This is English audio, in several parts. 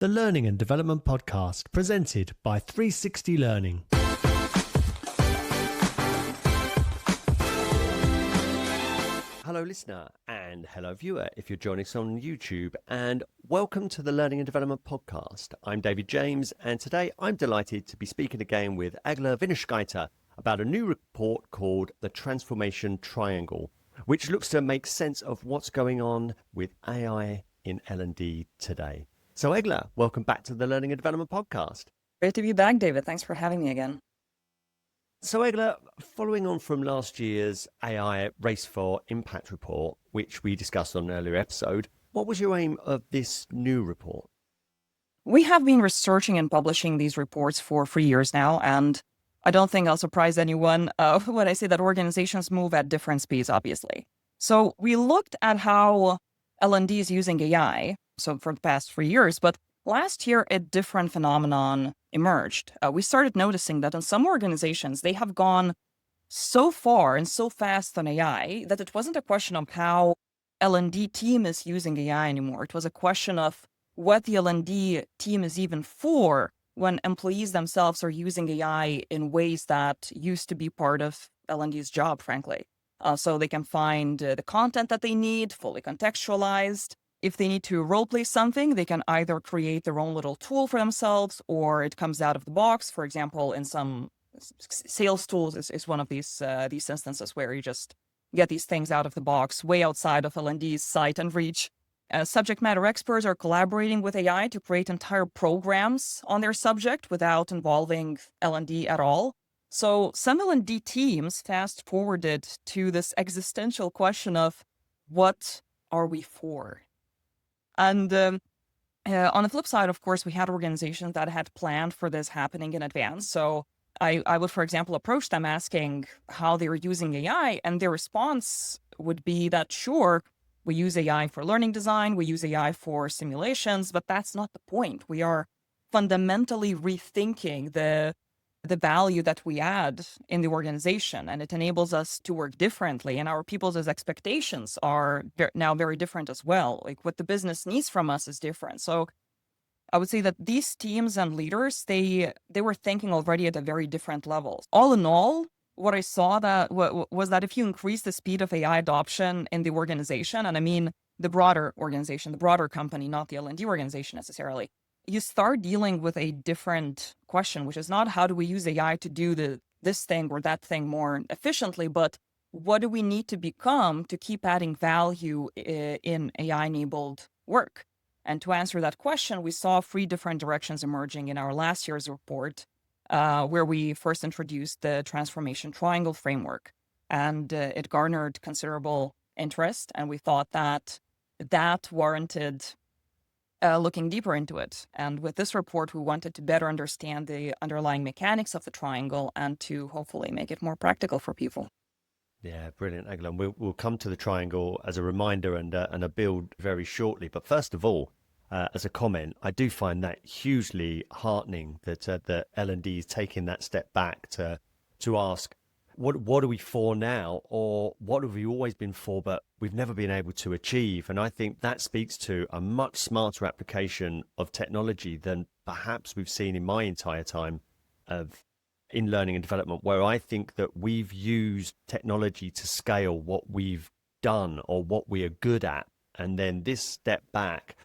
the Learning and Development Podcast presented by 360 Learning. Hello listener and hello viewer if you're joining us on YouTube, and welcome to the Learning and Development Podcast. I'm David James, and today I'm delighted to be speaking again with Egle Vinauskaite about a new report called The Transformation Triangle, which looks to make sense of what's going on with AI in L&D today. So Egle, welcome back to the Learning and Development Podcast. Great to be back, David. Thanks for having me again. So Egle, following on from last year's AI Race for Impact report, which we discussed on an earlier episode, what was your aim of this new report? We have been researching and publishing these reports for 3 years now, and I don't think I'll surprise anyone when I say that organizations move at different speeds, obviously. So we looked at how L&D is using AI, so for the past 3 years, but last year a different phenomenon emerged. We started noticing that in some organizations, they have gone so far and so fast on AI that it wasn't a question of how L&D team is using AI anymore. It was a question of what the L&D team is even for when employees themselves are using AI in ways that used to be part of L&D's job, frankly. So they can find the content that they need, fully contextualized. If they need to role-play something, they can either create their own little tool for themselves, or it comes out of the box. For example, in some sales tools is one of these instances where you just get these things out of the box, way outside of L&D's sight and reach. Subject matter experts are collaborating with AI to create entire programs on their subject without involving L&D at all. So some L&D teams fast-forwarded to this existential question of, what are we for? And on the flip side, of course, we had organizations that had planned for this happening in advance. So I would, for example, approach them asking how they were using AI, and their response would be that, sure, we use AI for learning design, we use AI for simulations, but that's not the point. We are fundamentally rethinking the value that we add in the organization, and it enables us to work differently. And our people's expectations are now very different as well. Like what the business needs from us is different. So I would say that these teams and leaders, they were thinking already at a very different level. All in all, what I saw was that if you increase the speed of AI adoption in the organization, and I mean the broader organization, the broader company, not the L&D organization necessarily, you start dealing with a different question, which is not how do we use AI to do this thing or that thing more efficiently, but what do we need to become to keep adding value in AI-enabled work? And to answer that question, we saw 3 different directions emerging in our last year's report, where we first introduced the transformation triangle framework. And it garnered considerable interest, and we thought that warranted looking deeper into it. And with this report, we wanted to better understand the underlying mechanics of the triangle and to hopefully make it more practical for people. Yeah, brilliant, Egle. We'll come to the triangle as a reminder and a build very shortly. But first of all, as a comment, I do find that hugely heartening that the L&D is taking that step back to ask, what are we for now, or what have we always been for, but we've never been able to achieve? And I think that speaks to a much smarter application of technology than perhaps we've seen in my entire time in learning and development, where I think that we've used technology to scale what we've done or what we are good at. And then this step back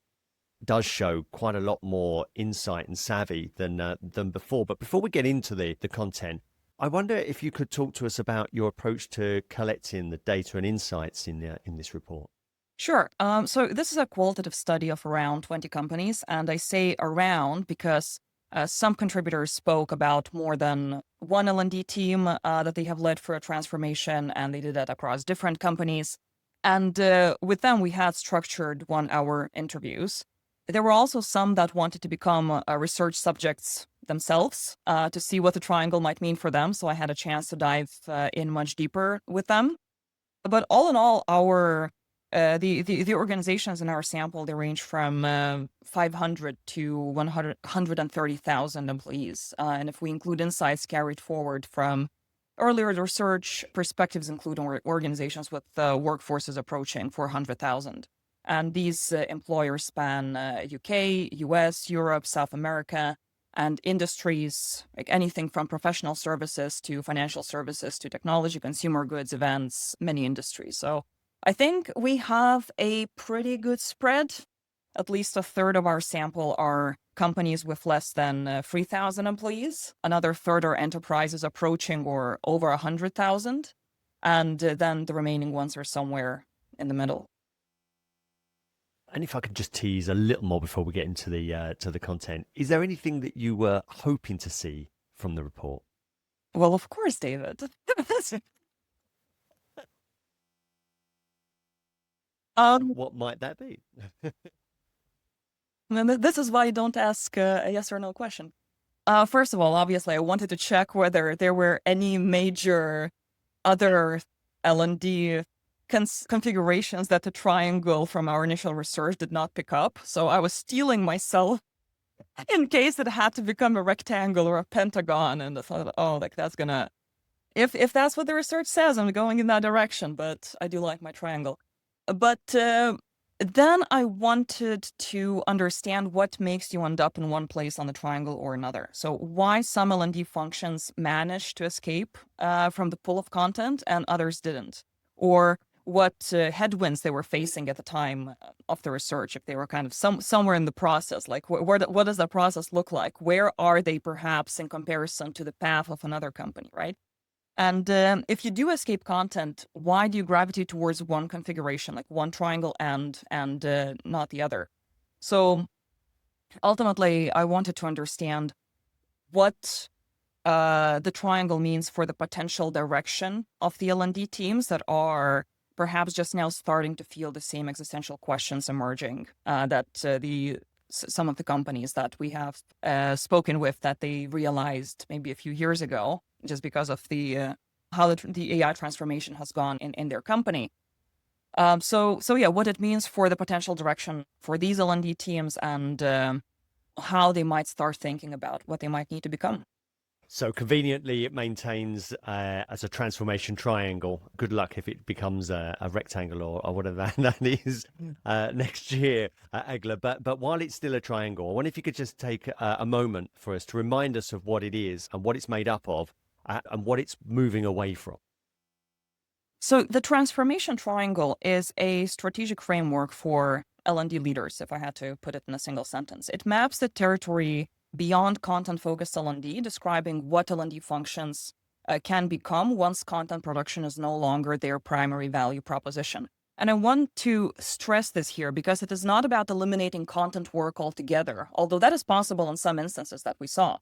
does show quite a lot more insight and savvy than before. But before we get into the content, I wonder if you could talk to us about your approach to collecting the data and insights in this report. Sure. So this is a qualitative study of around 20 companies, and I say around because some contributors spoke about more than one L&D team that they have led for a transformation, and they did that across different companies. And with them, we had structured 1-hour interviews. There were also some that wanted to become research subjects themselves to see what the triangle might mean for them. So I had a chance to dive in much deeper with them. But all in all, the organizations in our sample, they range from 500 to 130,000 employees. And if we include insights carried forward from earlier research, perspectives include organizations with workforces approaching 400,000. And these employers span UK, US, Europe, South America, and industries like anything from professional services to financial services to technology, consumer goods, events, many industries. So I think we have a pretty good spread. At least a third of our sample are companies with less than 3,000 employees. Another third are enterprises approaching or over 100,000. And then the remaining ones are somewhere in the middle. And if I could just tease a little more before we get into the content, is there anything that you were hoping to see from the report? Well, of course, David. What might that be? This is why you don't ask a yes or no question. First of all, obviously, I wanted to check whether there were any major other L&D configurations that the triangle from our initial research did not pick up. So I was stealing myself in case it had to become a rectangle or a pentagon. And I thought, oh, like that's gonna, if that's what the research says, I'm going in that direction. But I do like my triangle. But then I wanted to understand what makes you end up in one place on the triangle or another. So why some L&D functions managed to escape from the pool of content and others didn't, or what headwinds they were facing at the time of the research, if they were kind of somewhere in the process, like what does the process look like? Where are they perhaps in comparison to the path of another company, right? And if you do escape content, why do you gravitate towards one configuration, like one triangle and not the other? So ultimately, I wanted to understand what the triangle means for the potential direction of the L&D teams that are perhaps just now starting to feel the same existential questions emerging that some of the companies that we have spoken with, that they realized maybe a few years ago, just because of the how the AI transformation has gone in their company. So yeah, what it means for the potential direction for these L&D teams and how they might start thinking about what they might need to become. So conveniently, it maintains as a transformation triangle. Good luck if it becomes a rectangle or whatever that is next year, Egle. But while it's still a triangle, I wonder if you could just take a moment for us to remind us of what it is and what it's made up of and what it's moving away from. So the transformation triangle is a strategic framework for L&D leaders, if I had to put it in a single sentence. It maps the territory beyond content-focused L&D, describing what L&D functions can become once content production is no longer their primary value proposition. And I want to stress this here because it is not about eliminating content work altogether, although that is possible in some instances that we saw.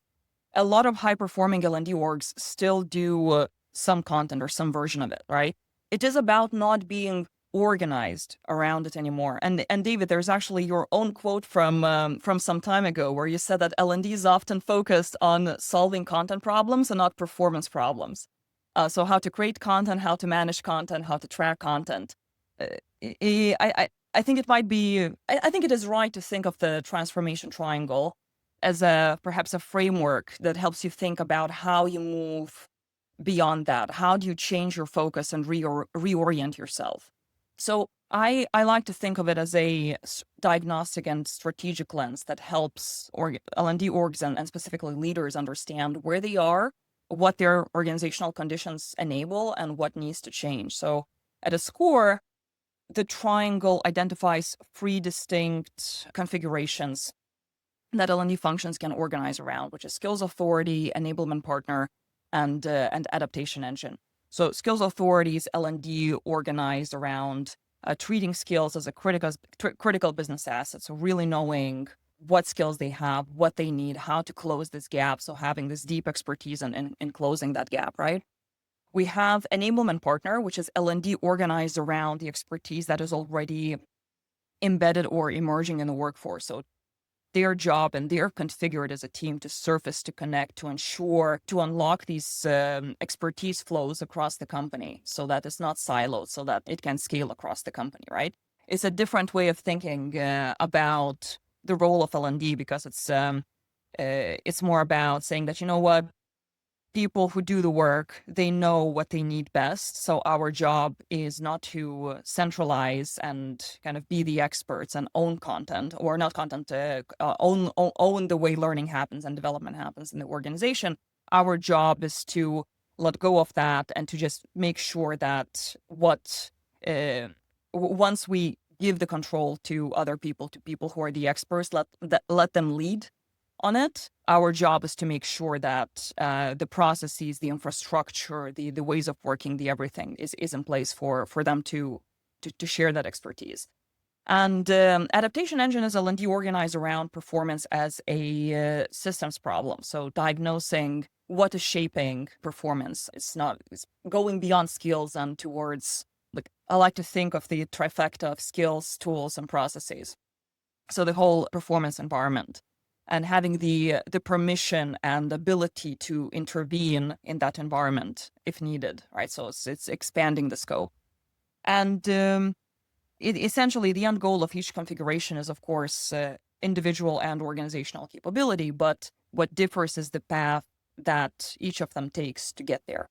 A lot of high-performing L&D orgs still do some content or some version of it, right? It is about not being organized around it anymore. And David, there's actually your own quote from some time ago where you said that L&D is often focused on solving content problems and not performance problems. So how to create content, how to manage content, how to track content. I think it might be. I think it is right to think of the transformation triangle as perhaps a framework that helps you think about how you move beyond that. How do you change your focus and reorient yourself? So I like to think of it as a diagnostic and strategic lens that helps L&D orgs and specifically leaders understand where they are, what their organizational conditions enable, and what needs to change. So at its core, the triangle identifies three distinct configurations that L&D functions can organize around, which is skills authority, enablement partner, and adaptation engine. So skills authorities, L&D organized around treating skills as a critical business asset. So really knowing what skills they have, what they need, how to close this gap. So having this deep expertise in closing that gap, right? We have enablement partner, which is L&D organized around the expertise that is already embedded or emerging in the workforce. So their job and they're configured as a team to surface, to connect, to ensure, to unlock these expertise flows across the company so that it's not siloed, so that it can scale across the company, right? It's a different way of thinking about the role of L&D because it's more about saying that, you know what, people who do the work, they know what they need best. So our job is not to centralize and kind of be the experts and own content, or not content, own the way learning happens and development happens in the organization. Our job is to let go of that and to just make sure that once we give the control to other people, to people who are the experts, let them lead on it. Our job is to make sure that the processes, the infrastructure, the ways of working, the everything is in place for them to share that expertise. And adaptation engine is L&D organized around performance as a systems problem. So diagnosing what is shaping performance. It's going beyond skills and towards, like, I like to think of the trifecta of skills, tools, and processes. So the whole performance environment, and having the permission and ability to intervene in that environment if needed, right? So it's expanding the scope. And essentially, the end goal of each configuration is, of course, individual and organizational capability, but what differs is the path that each of them takes to get there.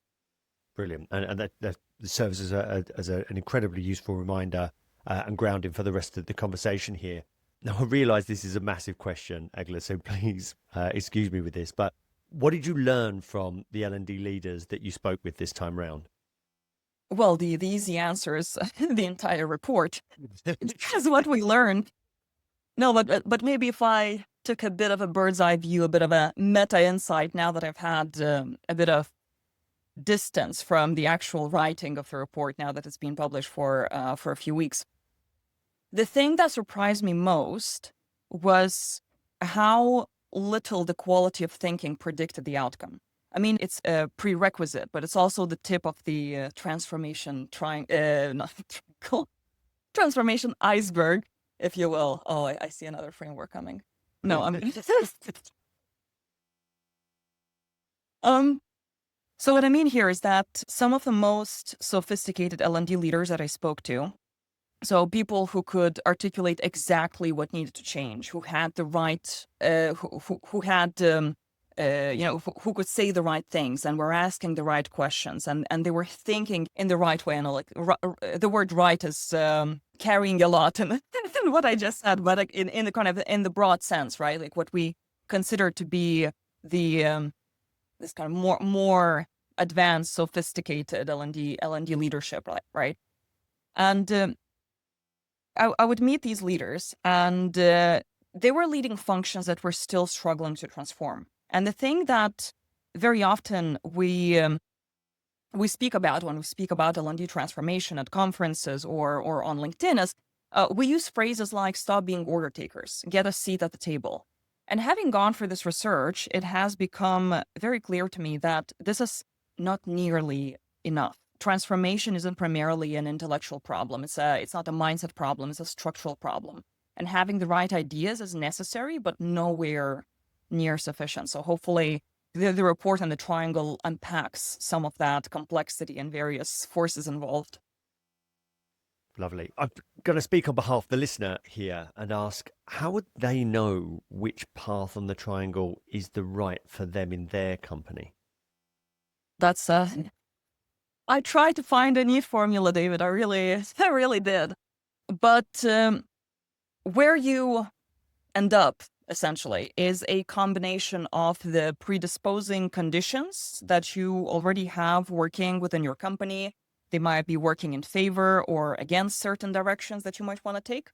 Brilliant. And that serves as an incredibly useful reminder and grounding for the rest of the conversation here. Now, I realize this is a massive question, Egle, so please excuse me with this, but what did you learn from the L&D leaders that you spoke with this time round? Well, the easy answer is the entire report. Because what we learned. No, but maybe if I took a bit of a bird's eye view, a bit of a meta insight, now that I've had a bit of distance from the actual writing of the report, now that it's been published for a few weeks. The thing that surprised me most was how little the quality of thinking predicted the outcome. I mean, it's a prerequisite, but it's also the tip of the transformation transformation iceberg, if you will. Oh, I see another framework coming. No, I'm so what I mean here is that some of the most sophisticated L&D leaders that I spoke to, so people who could articulate exactly what needed to change, who had the right, who had, who could say the right things and were asking the right questions, and they were thinking in the right way. And like the word "right" is carrying a lot in what I just said, but in the kind of in the broad sense, right? Like what we consider to be the this kind of more advanced, sophisticated L&D leadership, right? And I would meet these leaders, and they were leading functions that were still struggling to transform. And the thing that very often we speak about when we speak about L&D transformation at conferences or on LinkedIn is we use phrases like "stop being order takers," "get a seat at the table." And having gone for this research, it has become very clear to me that this is not nearly enough. Transformation isn't primarily an intellectual problem. It's not a mindset problem. It's a structural problem. And having the right ideas is necessary, but nowhere near sufficient. So hopefully the report on the triangle unpacks some of that complexity and various forces involved. Lovely. I'm going to speak on behalf of the listener here and ask, how would they know which path on the triangle is the right for them in their company? That's I tried to find a neat formula, David. I really did. But where you end up, essentially, is a combination of the predisposing conditions that you already have working within your company. They might be working in favor or against certain directions that you might want to take,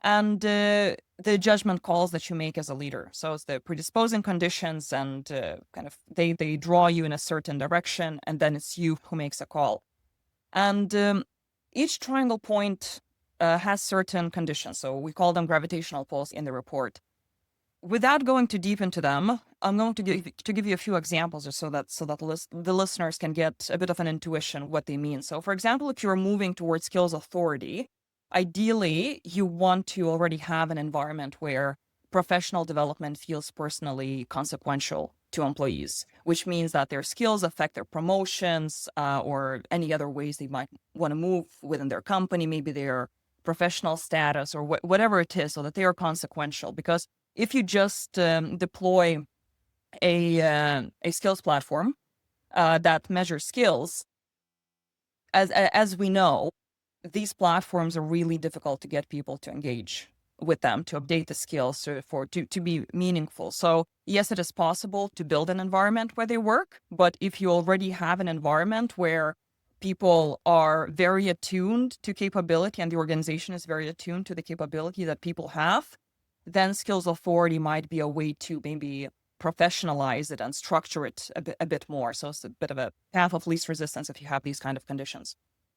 and the judgment calls that you make as a leader. So it's the predisposing conditions, and kind of they draw you in a certain direction, and then it's you who makes a call. And each triangle point has certain conditions. So we call them gravitational pulls in the report. Without going too deep into them, I'm going to give you a few examples so that the listeners can get a bit of an intuition what they mean. So, for example, if you're moving towards skills authority, ideally you want to already have an environment where professional development feels personally consequential to employees, which means that their skills affect their promotions or any other ways they might want to move within their company, maybe their professional status or whatever it is, so that they are consequential. Because if you just deploy a skills platform that measure skills, as we know, these platforms are really difficult to get people to engage with them, to update the skills to be meaningful. So yes, it is possible to build an environment where they work, but if you already have an environment where people are very attuned to capability and the organization is very attuned to the capability that people have, then skills authority might be a way to maybe professionalize it and structure it a bit more. So it's a bit of a path of least resistance if you have these kind of conditions.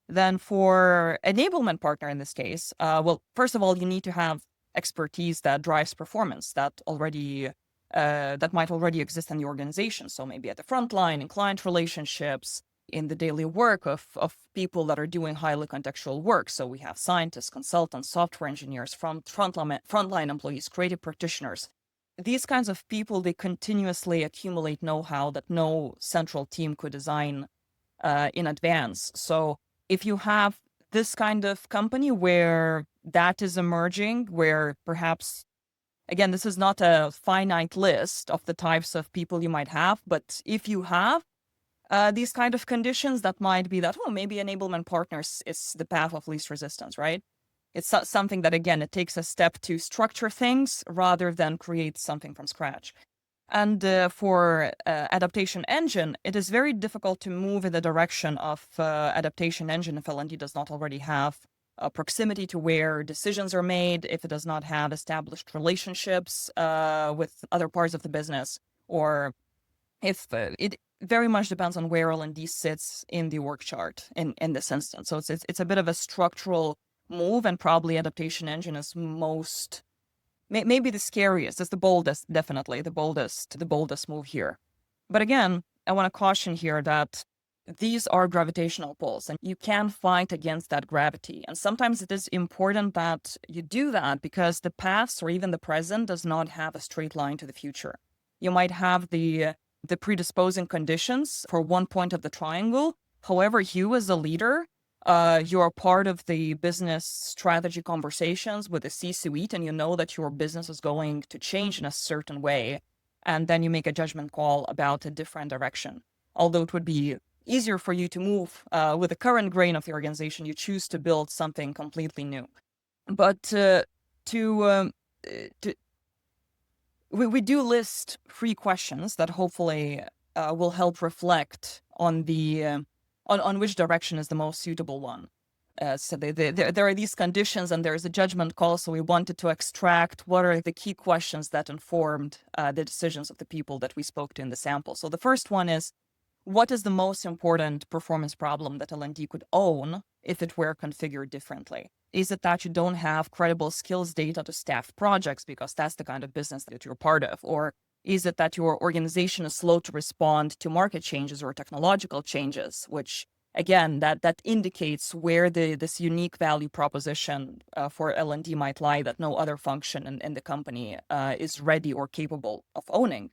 Then for enablement partner in this case, well, first of all, you need to have expertise that drives performance that might already exist in the organization. So maybe at the front line, in client relationships, in the daily work of people that are doing highly contextual work. So we have scientists, consultants, software engineers, frontline employees, creative practitioners. These kinds of people, they continuously accumulate know-how that no central team could design in advance. So if you have this kind of company where that is emerging, where perhaps, again, this is not a finite list of the types of people you might have, but if you have these kind of conditions, that might be that, maybe enablement partners is the path of least resistance, right? It's something that, again, it takes a step to structure things rather than create something from scratch. And for adaptation engine, it is very difficult to move in the direction of adaptation engine if L&D does not already have proximity to where decisions are made, if it does not have established relationships with other parts of the business, or if it very much depends on where L&D sits in the org chart in this instance. So it's a bit of a structural move, and probably adaptation engine is most, maybe the scariest. It's the boldest, definitely the boldest move here. But again, I want to caution here that these are gravitational pulls, and you can fight against that gravity. And sometimes it is important that you do that because the past or even the present does not have a straight line to the future. You might have the predisposing conditions for one point of the triangle. However, you as a leader, you are part of the business strategy conversations with the C-suite, and you know that your business is going to change in a certain way. And then you make a judgment call about a different direction. Although it would be easier for you to move with the current grain of the organization, you choose to build something completely new. But we do list 3 questions that hopefully will help reflect on the on which direction is the most suitable one. So there are these conditions and there's a judgment call. So we wanted to extract what are the key questions that informed the decisions of the people that we spoke to in the sample. So the first one is, what is the most important performance problem that L&D could own if it were configured differently? Is it that you don't have credible skills data to staff projects because that's the kind of business that you're part of? Or is it that your organization is slow to respond to market changes or technological changes, which, again, that indicates where this unique value proposition for L&D might lie that no other function in the company is ready or capable of owning?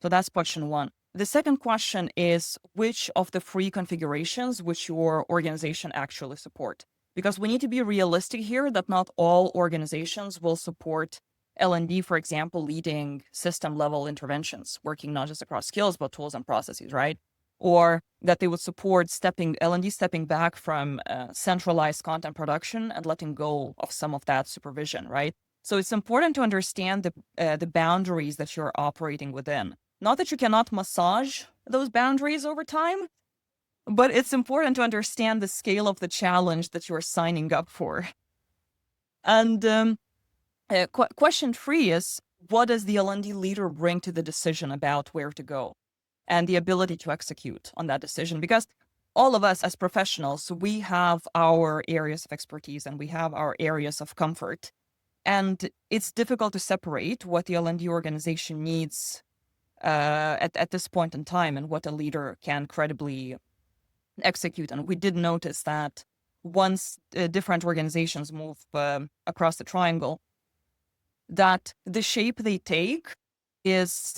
So that's question one. The second question is, which of the 3 configurations which your organization actually support? Because we need to be realistic here that not all organizations will support L&D, for example, leading system-level interventions, working not just across skills, but tools and processes, right? Or that they would support L&D stepping back from centralized content production and letting go of some of that supervision, right? So it's important to understand the boundaries that you're operating within. Not that you cannot massage those boundaries over time, but it's important to understand the scale of the challenge that you're signing up for. And question 3 is, what does the L&D leader bring to the decision about where to go and the ability to execute on that decision? Because all of us as professionals, we have our areas of expertise and we have our areas of comfort. And it's difficult to separate what the L&D organization needs at this point in time and what a leader can credibly execute. And we did notice that once different organizations move across the triangle, that the shape they take is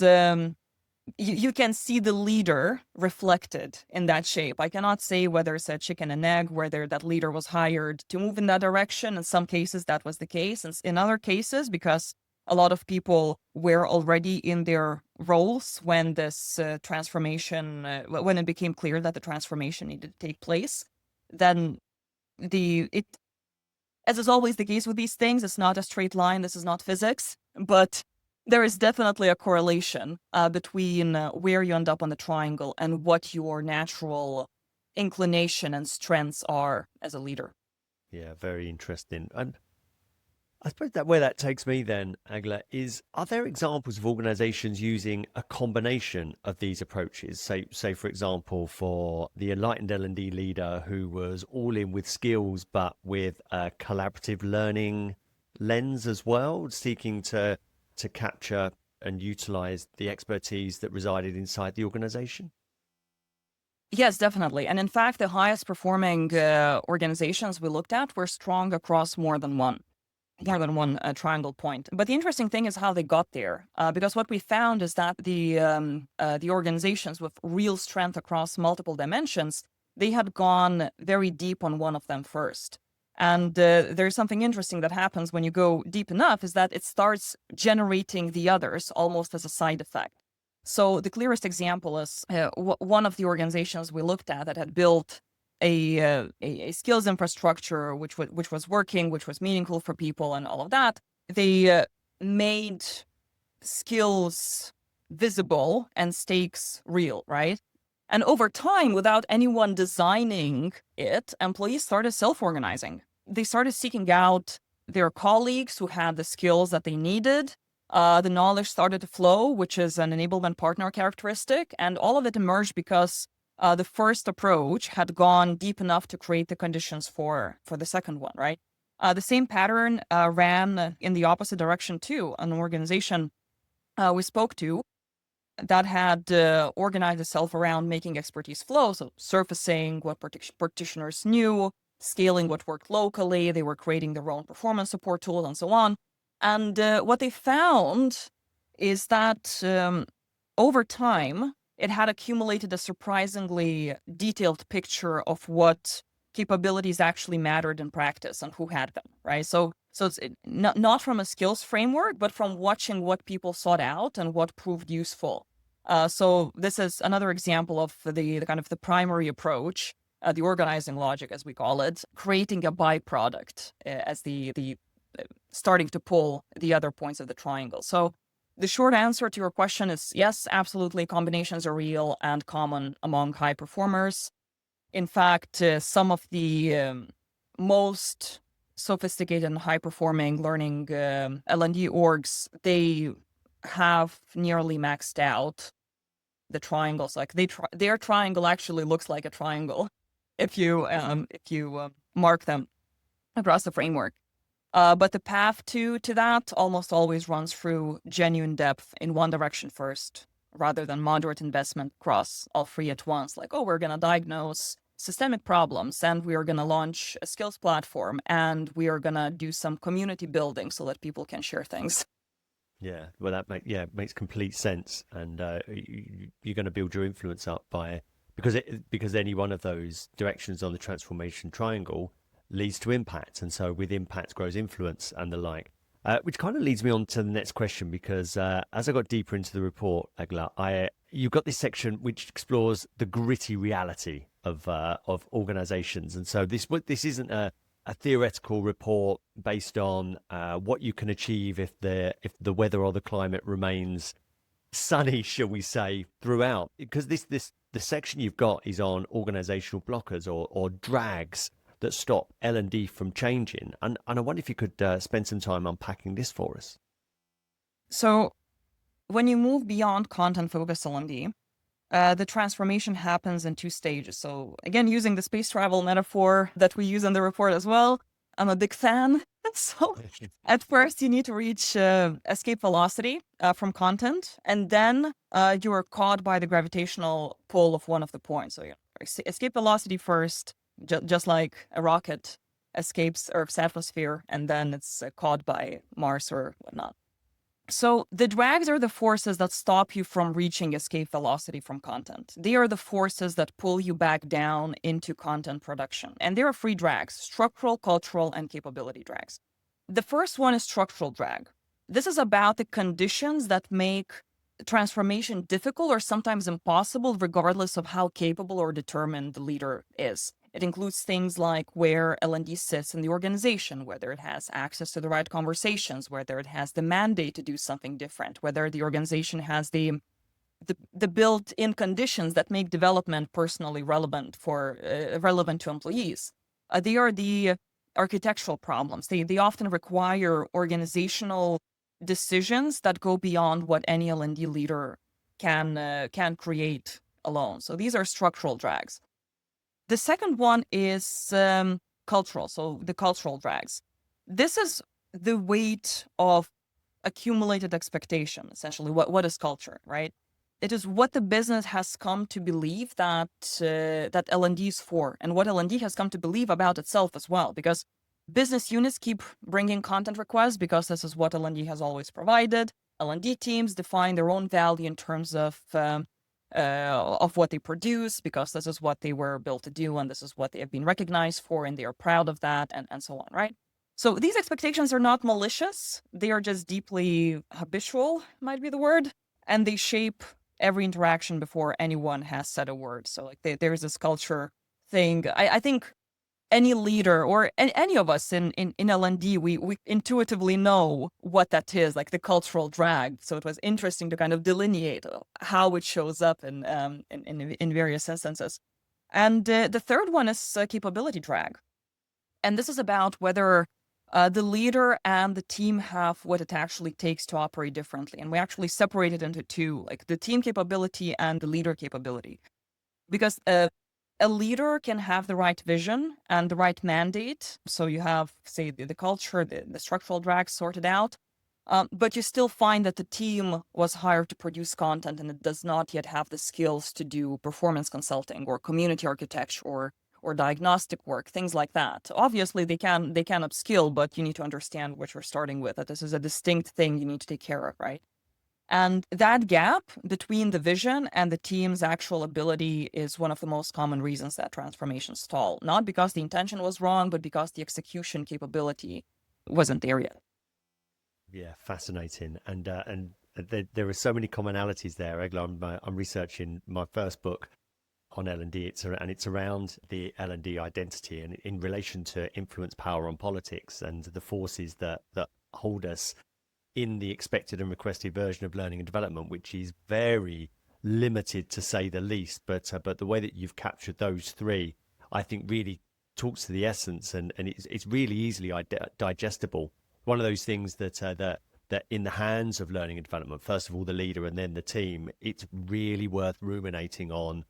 you can see the leader reflected in that shape. I cannot say whether it's a chicken and egg, whether that leader was hired to move in that direction. In some cases, that was the case. And in other cases, because a lot of people were already in their roles when this transformation, when it became clear that the transformation needed to take place. Then as is always the case with these things, it's not a straight line. This is not physics, but there is definitely a correlation between where you end up on the triangle and what your natural inclination and strengths are as a leader. Yeah, very interesting. And I suppose that where that takes me then, Agla, is are there examples of organizations using a combination of these approaches? Say for example, for the enlightened L&D leader who was all in with skills, but with a collaborative learning lens as well, seeking to capture and utilize the expertise that resided inside the organization? Yes, definitely. And in fact, the highest performing organizations we looked at were strong across more than one triangle point. But the interesting thing is how they got there, because what we found is that the organizations with real strength across multiple dimensions, they had gone very deep on one of them first. And there's something interesting that happens when you go deep enough is that it starts generating the others almost as a side effect. So the clearest example is one of the organizations we looked at that had built a skills infrastructure which was working, which was meaningful for people, and all of that. They made skills visible and stakes real, right? And over time, without anyone designing it, employees started self-organizing. They started seeking out their colleagues who had the skills that they needed. The knowledge started to flow, which is an enablement partner characteristic, and all of it emerged because the first approach had gone deep enough to create the conditions for the second one, right? The same pattern ran in the opposite direction too. An organization we spoke to that had organized itself around making expertise flow, so surfacing what practitioners knew, scaling what worked locally. They were creating their own performance support tool and so on. And what they found is that over time, it had accumulated a surprisingly detailed picture of what capabilities actually mattered in practice and who had them, right? So it's not from a skills framework, but from watching what people sought out and what proved useful. So this is another example of the kind of the primary approach, the organizing logic, as we call it, creating a byproduct as the starting to pull the other points of the triangle. So the short answer to your question is yes, absolutely. Combinations are real and common among high performers. In fact, some of the most sophisticated and high-performing learning L&D orgs, they have nearly maxed out the triangles. Like their triangle actually looks like a triangle if you mark them across the framework. But the path to that almost always runs through genuine depth in one direction first, rather than moderate investment across all three at once. Like, oh, we're going to diagnose systemic problems, and we are going to launch a skills platform, and we are going to do some community building so that people can share things. Yeah, well, makes complete sense, and you're going to build your influence up by because any one of those directions on the transformation triangle leads to impact, and so with impact grows influence and the like. Which kind of leads me on to the next question, because as I got deeper into the report, Agla, you've got this section which explores the gritty reality of organizations, and so this isn't a theoretical report based on what you can achieve if the weather or the climate remains sunny, shall we say, throughout. Because the section you've got is on organizational blockers or drags that stop L&D from changing. And I wonder if you could spend some time unpacking this for us. So when you move beyond content-focused L&D, the transformation happens in two stages. So again, using the space travel metaphor that we use in the report as well, I'm a big fan. So at first, you need to reach escape velocity from content, and then you are caught by the gravitational pull of one of the points. So escape velocity first, just like a rocket escapes Earth's atmosphere, and then it's caught by Mars or whatnot. So the drags are the forces that stop you from reaching escape velocity from content. They are the forces that pull you back down into content production. And there are three drags: structural, cultural, and capability drags. The first one is structural drag. This is about the conditions that make transformation difficult or sometimes impossible, regardless of how capable or determined the leader is. It includes things like where L&D sits in the organization, whether it has access to the right conversations, whether it has the mandate to do something different, whether the organization has the built-in conditions that make development personally relevant to employees. They are the architectural problems. They often require organizational decisions that go beyond what any L&D leader can create alone. So these are structural drags. The second one is cultural. So the cultural drags. This is the weight of accumulated expectation. Essentially, what is culture, right? It is what the business has come to believe that L&D is for, and what L&D has come to believe about itself as well. Because business units keep bringing content requests because this is what L&D has always provided. L&D teams define their own value in terms of what they produce, because this is what they were built to do, and this is what they have been recognized for, and they are proud of that, and so on, right? So these expectations are not malicious. They are just deeply habitual, might be the word, and they shape every interaction before anyone has said a word. So like there's this culture thing. I think any leader or any of us in L&D, we intuitively know what that is, like the cultural drag. So it was interesting to kind of delineate how it shows up in various instances. And the third one is capability drag. And this is about whether the leader and the team have what it actually takes to operate differently. And we actually separate it into two, like the team capability and the leader capability. Because a leader can have the right vision and the right mandate. So you have, say, the culture, the structural drags sorted out. But you still find that the team was hired to produce content and it does not yet have the skills to do performance consulting or community architecture or diagnostic work, things like that. Obviously, they can upskill, but you need to understand what you're starting with, that this is a distinct thing you need to take care of, right? And that gap between the vision and the team's actual ability is one of the most common reasons that transformations stall. Not because the intention was wrong, but because the execution capability wasn't there yet. Yeah, fascinating. And there are so many commonalities there. Egle, I'm researching my first book on L&D. It's around the L&D identity and in relation to influence, power on politics and the forces that hold us in the expected and requested version of learning and development, which is very limited to say the least. But the way that you've captured those three, I think, really talks to the essence, and it's really easily digestible. One of those things that in the hands of learning and development, first of all the leader and then the team, it's really worth ruminating on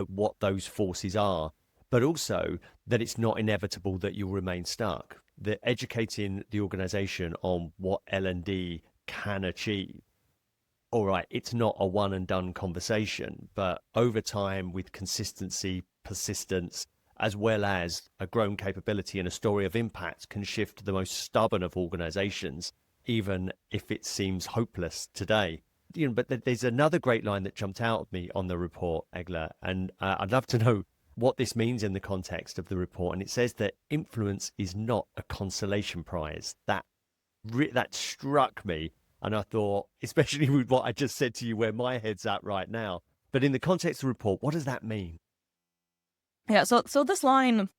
what those forces are, but also that it's not inevitable that you'll remain stuck. That educating the organization on what L&D can achieve. All right, it's not a one and done conversation, but over time with consistency, persistence, as well as a grown capability and a story of impact can shift the most stubborn of organizations, even if it seems hopeless today. But there's another great line that jumped out at me on the report, Egle, and I'd love to know what this means in the context of the report. And it says that influence is not a consolation prize. That struck me, and I thought, especially with what I just said to you, where my head's at right now. But in the context of the report, what does that mean? Yeah, so this line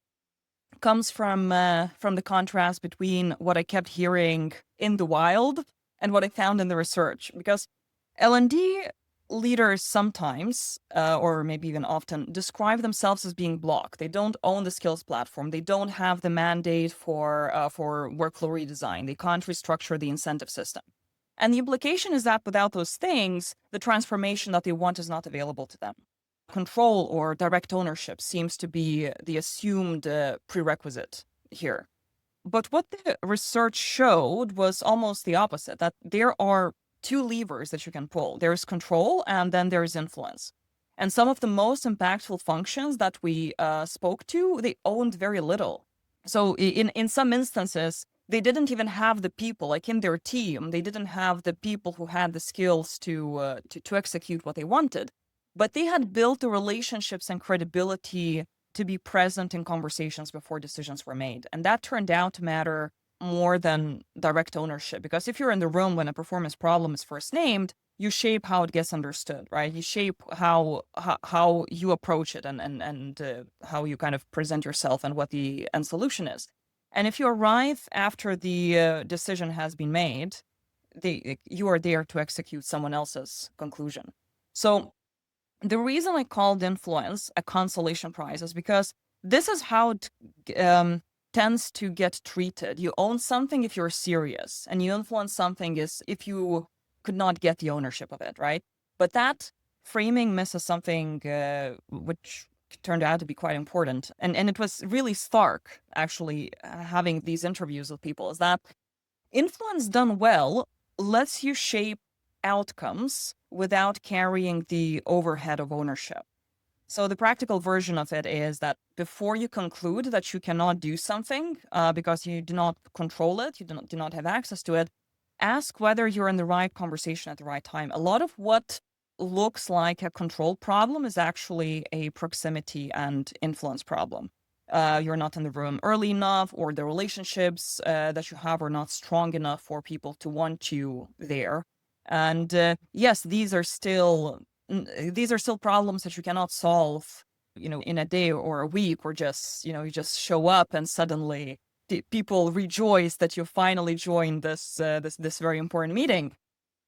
comes from the contrast between what I kept hearing in the wild and what I found in the research. Because L&D leaders sometimes, or maybe even often, describe themselves as being blocked. They don't own the skills platform. They don't have the mandate for workflow redesign. They can't restructure the incentive system. And the implication is that without those things, the transformation that they want is not available to them. Control or direct ownership seems to be the assumed prerequisite here. But what the research showed was almost the opposite, that there are two levers that you can pull. There's control and then there's influence. And some of the most impactful functions that we spoke to, they owned very little. So in some instances, they didn't even have the people, like in their team, they didn't have the people who had the skills to execute what they wanted. But they had built the relationships and credibility to be present in conversations before decisions were made. And that turned out to matter more than direct ownership. Because if you're in the room when a performance problem is first named, you shape how it gets understood, right? You shape how you approach it and how you kind of present yourself and what the end solution is. And if you arrive after the decision has been made, you are there to execute someone else's conclusion. So the reason I called influence a consolation prize is because this is how it tends to get treated. You own something if you're serious, and you influence something is if you could not get the ownership of it, right? But that framing misses something which turned out to be quite important. And it was really stark, actually, having these interviews with people, is that influence done well lets you shape outcomes without carrying the overhead of ownership. So the practical version of it is that before you conclude that you cannot do something because you do not control it, you do not have access to it, ask whether you're in the right conversation at the right time. A lot of what looks like a control problem is actually a proximity and influence problem. You're not in the room early enough, or the relationships that you have are not strong enough for people to want you there. And yes, these are still problems that you cannot solve, in a day or a week, or just, you just show up and suddenly people rejoice that you finally joined this very important meeting.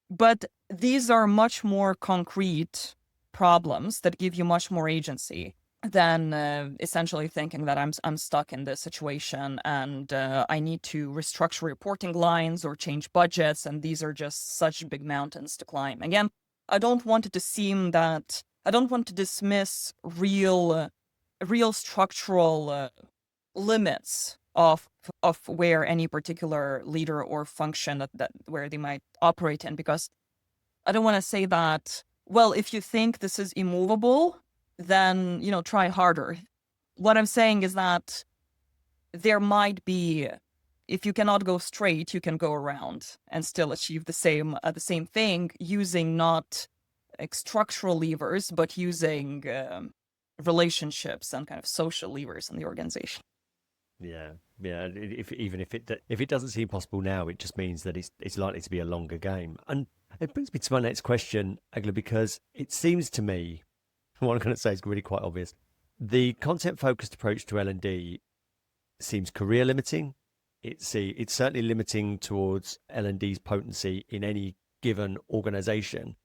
But these are much more concrete problems that give you much more agency than essentially thinking that I'm stuck in this situation and I need to restructure reporting lines or change budgets, and these are just such big mountains to climb. Again, I don't want it to seem that I don't want to dismiss real structural limits of where any particular leader or function that where they might operate in, because I don't want to say that, well, if you think this is immovable, then, try harder. What I'm saying is that there might be, if you cannot go straight, you can go around and still achieve the same thing using not like structural levers, but using relationships and kind of social levers in the organization. Yeah, yeah. Even if it doesn't seem possible now, it just means that it's likely to be a longer game. And it brings me to my next question, Agla, because it seems to me, what I'm going to say is really quite obvious. The content focused approach to L&D seems career limiting. It's certainly limiting towards L&D's potency in any given organization,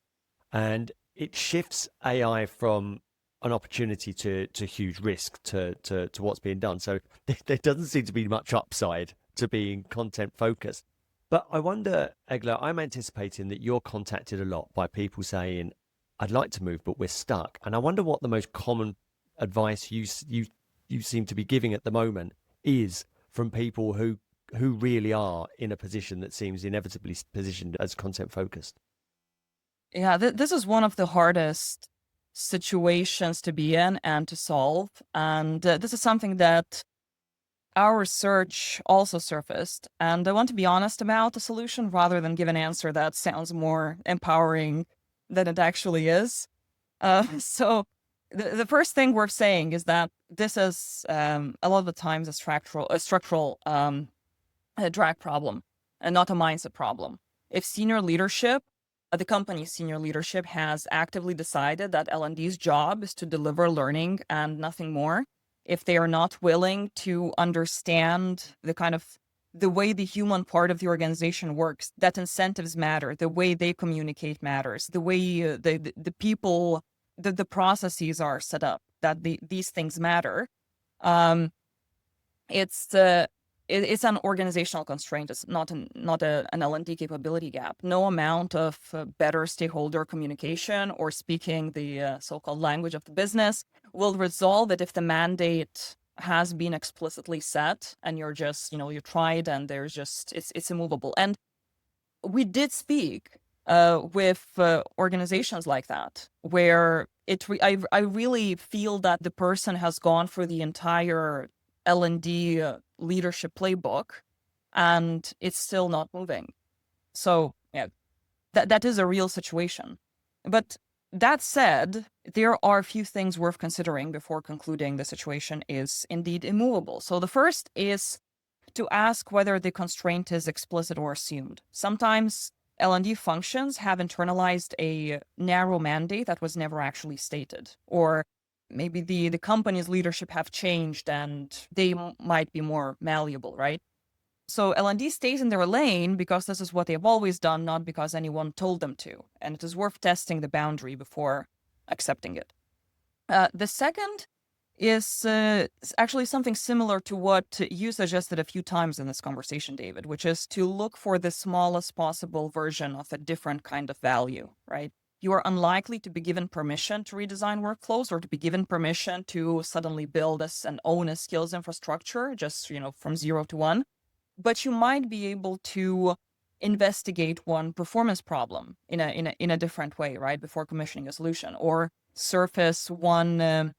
and it shifts AI from an opportunity to huge risk to what's being done. So there doesn't seem to be much upside to being content focused. But I wonder, Egla, I'm anticipating that you're contacted a lot by people saying, I'd like to move, but we're stuck. And I wonder what the most common advice you seem to be giving at the moment is from people who really are in a position that seems inevitably positioned as content focused. Yeah, this is one of the hardest situations to be in and to solve. And this is something that our research also surfaced. And I want to be honest about the solution rather than give an answer that sounds more empowering than it actually is. So the first thing worth saying is that this is a lot of the times a structural a drag problem and not a mindset problem. If senior leadership, the company's senior leadership has actively decided that L&D's job is to deliver learning and nothing more, if they are not willing to understand the way the human part of the organization works, that incentives matter, the way they communicate matters, the way the people, the processes are set up, that these things matter. Um, it's it's an organizational constraint. It's not an L&D capability gap. No amount of better stakeholder communication or speaking the so-called language of the business will resolve it if the mandate has been explicitly set and you're just, you tried and there's just, it's immovable. And we did speak with organizations like that, where I really feel that the person has gone for the entire L&D leadership playbook, and it's still not moving. So yeah, that is a real situation. But that said, there are a few things worth considering before concluding the situation is indeed immovable. So the first is to ask whether the constraint is explicit or assumed. Sometimes L&D functions have internalized a narrow mandate that was never actually stated, or maybe the company's leadership have changed and they might be more malleable, right? So L&D stays in their lane because this is what they've always done, not because anyone told them to. And it is worth testing the boundary before accepting it. The second is actually something similar to what you suggested a few times in this conversation, David, which is to look for the smallest possible version of a different kind of value, right? You are unlikely to be given permission to redesign workflows or to be given permission to suddenly build and own a skills infrastructure just, from 0 to 1. But you might be able to investigate one performance problem in a different way, right, before commissioning a solution, or surface one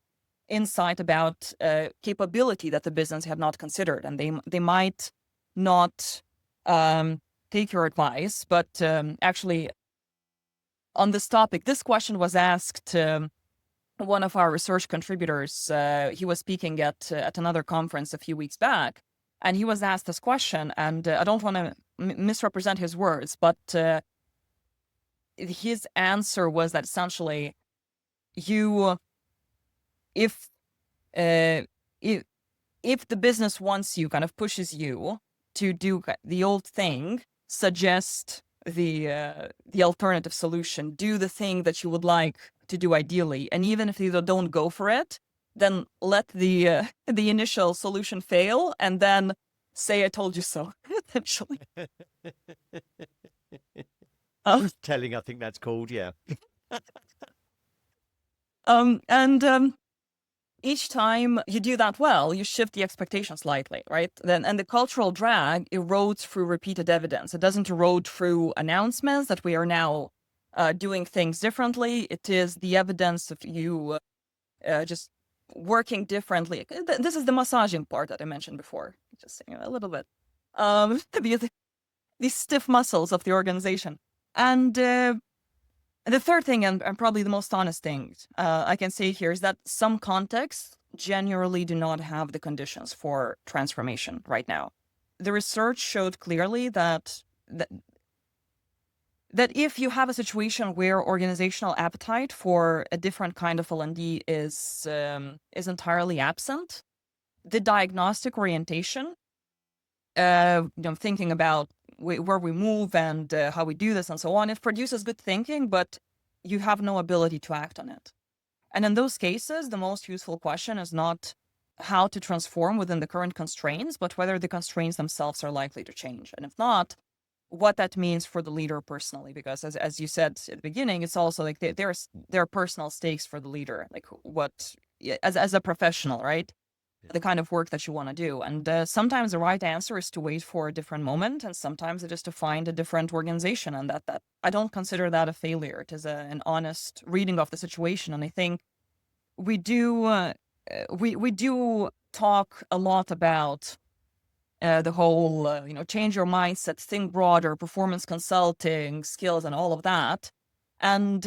insight about capability that the business had not considered, and they might not take your advice. But actually, on this topic, this question was asked. One of our research contributors, he was speaking at another conference a few weeks back, and he was asked this question, and I don't want to misrepresent his words, but his answer was that essentially, if uh, if the business wants you, kind of pushes you to do the old thing, suggest the alternative solution, do the thing that you would like to do ideally, and even if you don't go for it, then let the initial solution fail, and then say "I told you so." Essentially, Telling, I think that's called, yeah. and each time you do that well, you shift the expectation slightly, right? And the cultural drag erodes through repeated evidence. It doesn't erode through announcements that we are now doing things differently. It is the evidence of you just working differently. This is the massaging part that I mentioned before, just a little bit. These stiff muscles of the organization. And the third thing, and probably the most honest thing I can say here, is that some contexts generally do not have the conditions for transformation right now. The research showed clearly that if you have a situation where organizational appetite for a different kind of L&D is entirely absent, the diagnostic orientation, thinking about where we move and how we do this and so on, it produces good thinking, but you have no ability to act on it. And in those cases, the most useful question is not how to transform within the current constraints, but whether the constraints themselves are likely to change. And if not, what that means for the leader personally, because as you said at the beginning, it's also like there are personal stakes for the leader, like what as a professional, right? The kind of work that you want to do. And sometimes the right answer is to wait for a different moment, and sometimes it is to find a different organization. And that I don't consider that a failure. It is an honest reading of the situation. And I think we do we do talk a lot about the whole change your mindset, think broader, performance consulting, skills, and all of that. And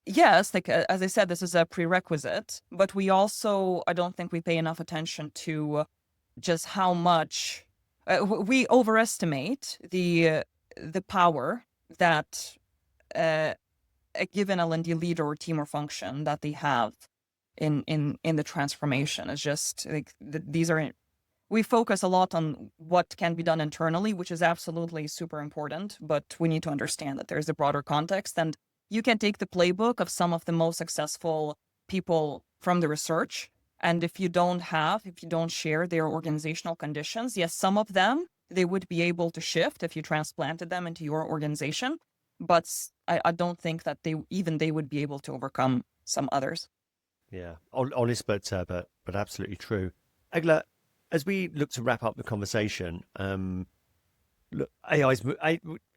yes, like as I said, this is a prerequisite, but we also, I don't think we pay enough attention to just how much we overestimate the power that a given L&D leader or team or function that they have in the transformation. It's just like these are. We focus a lot on what can be done internally, which is absolutely super important, but we need to understand that there's a broader context, and you can take the playbook of some of the most successful people from the research, and if you don't share their organizational conditions, yes, some of them, they would be able to shift if you transplanted them into your organization, but I don't think that they would be able to overcome some others. Yeah, honest, but absolutely true. Egle, as we look to wrap up the conversation, look, I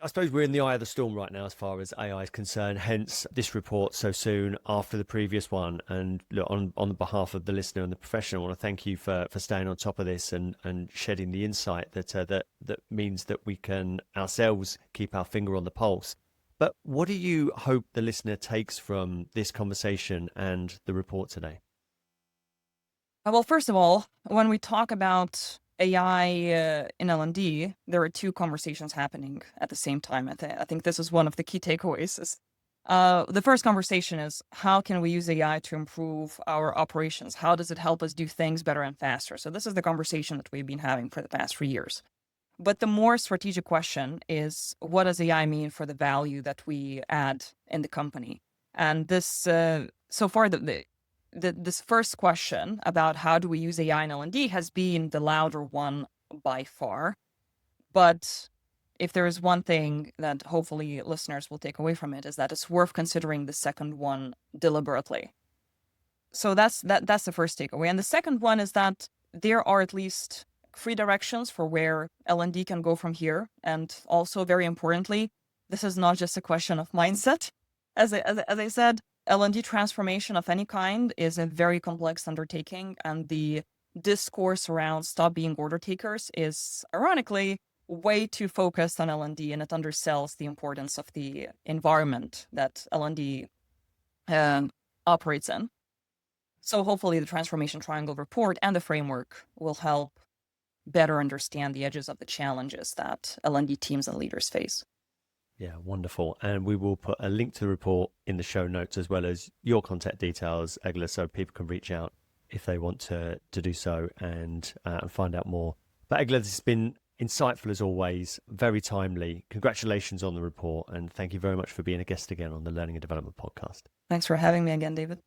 suppose we're in the eye of the storm right now as far as AI is concerned. Hence, this report so soon after the previous one. And look, on behalf of the listener and the professional, I want to thank you for staying on top of this and shedding the insight that means that we can ourselves keep our finger on the pulse. But what do you hope the listener takes from this conversation and the report today? Well, first of all, when we talk about AI in L&D, there are two conversations happening at the same time. I think this is one of the key takeaways. The first conversation is, how can we use AI to improve our operations? How does it help us do things better and faster? So this is the conversation that we've been having for the past 3 years. But the more strategic question is, what does AI mean for the value that we add in the company? And this, so far, this first question about how do we use AI in L&D has been the louder one by far. But if there is one thing that hopefully listeners will take away from it, is that it's worth considering the second one deliberately. So that's the first takeaway. And the second one is that there are at least 3 directions for where L&D can go from here. And also, very importantly, this is not just a question of mindset. As I said, L&D transformation of any kind is a very complex undertaking, and the discourse around stop being order takers is, ironically, way too focused on L&D, and it undersells the importance of the environment that L&D operates in. So hopefully the Transformation Triangle report and the framework will help better understand the edges of the challenges that L&D teams and leaders face. Yeah, wonderful. And we will put a link to the report in the show notes, as well as your contact details, Egle, so people can reach out if they want to do so and find out more. But Egle, this has been insightful as always, very timely. Congratulations on the report, and thank you very much for being a guest again on the Learning and Development Podcast. Thanks for having me again, David.